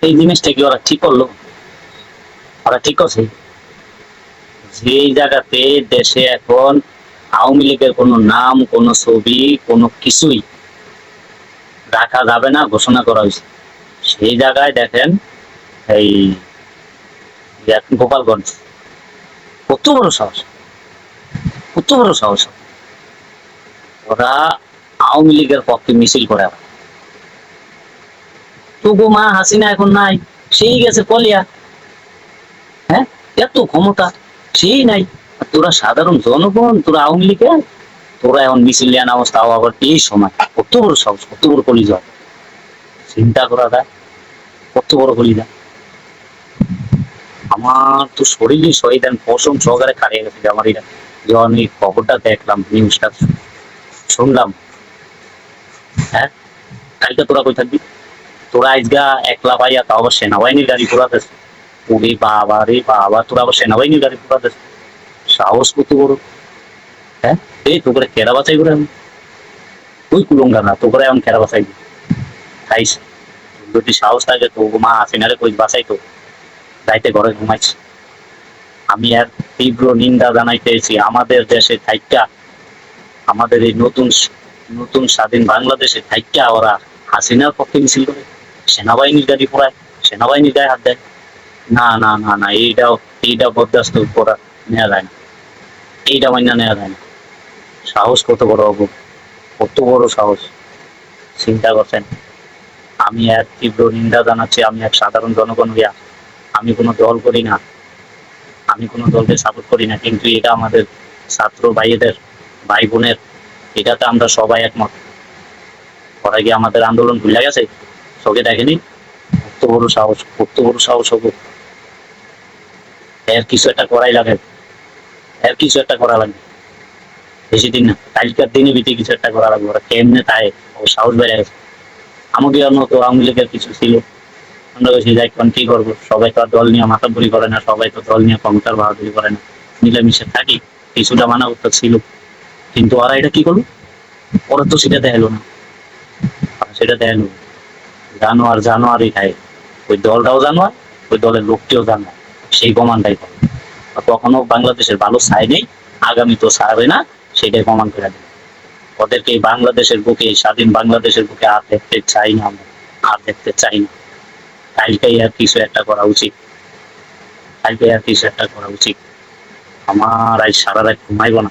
এই জিনিসটা কি ওরা ঠিক করলো? ওরা ঠিক করছে? যেই জায়গাতে দেশে এখন আওয়ামী লীগের কোনো নাম, কোনো ছবি, কোনো কিছুই রাখা যাবে না ঘোষণা করা হয়েছে, সেই জায়গায় দেখেন এই গোপালগঞ্জ, কত বড় সাহস, কত বড় সাহস! ওরা আওয়ামী লীগের পক্ষে মিছিল করে। তবু মা হাসিনা এখন নাই, সেই গেছে পলিয়া। হ্যাঁ, এত ক্ষমতা সেই নাই। আর তোরা সাধারণ জনগণ, তোরা আওয়ামী লীগের, তোরা এখন মিছিল নেওয়ার অবস্থা, আবার এই সময় কত বড় সাহস, কত বড় কলিজা! চিন্তা করা যায়, কত বড় কলিজা! আমার তো শরীরে শহীদান পশম সহকারে খারিয়ে গেছে যে আমার এটা, যখন এই খবরটা দেখলাম, নিউজটা শুনলাম। হ্যাঁ, কালকে তোরা কই থাকবি? তোরা আজগা একলা পাইয়া, তাও আবার সেনাবাহিনীর গাড়ি ঘোরাতেছে। ওরে বাবা রে বাবা, তোরা আবার সেনাবাহিনীর গাড়ি ঘোরাতেছে! সাহস কত বড়! হ্যাঁ, এই তো করে কেরা বাছাই করে আমি, তুই কুলঙ্গা না, তো করে এমন কেরা বাছাই খাইস? যদি সাহস থাকে তো মা হাসিনারে কই বাছাই তো, রাইতে ঘরে ঘুমাইছে। আমি আর তীব্র নিন্দা জানাইতেছি আমাদের দেশে থাইকা, আমাদের এই নতুন নতুন স্বাধীন বাংলাদেশে থাইকা ওরা হাসিনার পক্ষে মিছিল করে, সেনাবাহিনীর গাড়ি পোড়ায়, সেনাবাহিনীর গায়ে হাত দেয়। না না না না, এইটা বরদাস্ত করা নেওয়া যায় না, এইটা মাইনা নেওয়া যায় না। সাহস কত বড় হবো, কত বড় সাহস! চিন্তা করছেন? আমি এক তীব্র নিন্দা জানাচ্ছি, আমি এক সাধারণ জনগণ হইয়া, আমি কোনো দল করি না, আমি কোনো দলকে সাপোর্ট করি না, কিন্তু এটা আমাদের ছাত্র ভাইদের, ভাই বোনের, এটাতে আমরা সবাই একমত। ওরা কি আমাদের আন্দোলন ভুলে গেছে? চোখে দেখেনি? কত বড় সাহস, কত বড় সাহস হবো! এর কিছু একটা করাই লাগে, এর কিছু একটা করা লাগবে। বেশি দিন না, কালকার দিনে বিতে কিছু একটা করা লাগবে। ওরা কেমনে তাই ও সাহস বেড়ে গেছে। আমাদের মতো আওয়ামী লীগের কিছু ছিল, আমরা বেশি যাই কি করবো, সবাই তো আর দল নিয়ে মাতাবরি করে না, সবাই তো দল নিয়ে ক্ষমতার বাহাদুরি করে না, মিলেমিশে থাকি, কিছুটা মানবতা ছিল। কিন্তু ওরা এটা কি করলো? ওরা তো সেটা দেখালো না, সেটা দেখালো জানোয়ার জানোয়ারই খায়। ওই দলটাও জানোয়ার, ওই দলের লোকটিও জানোয়ার, সেই প্রমাণটাই করে। কখনো বাংলাদেশের ভালো চাই নেই, আগামী তো ছাড়বে না, সেটাই প্রমাণ করে দেবে। ওদেরকে এই বাংলাদেশের বুকে, এই স্বাধীন বাংলাদেশের বুকে আর দেখতে চাই না আমরা, আর দেখতে চাই না। কালকেই আর কিছু একটা করা উচিত, কালকে আর কিছু একটা করা উচিত। আমার আজ সারা রাত ঘুমাইবো না।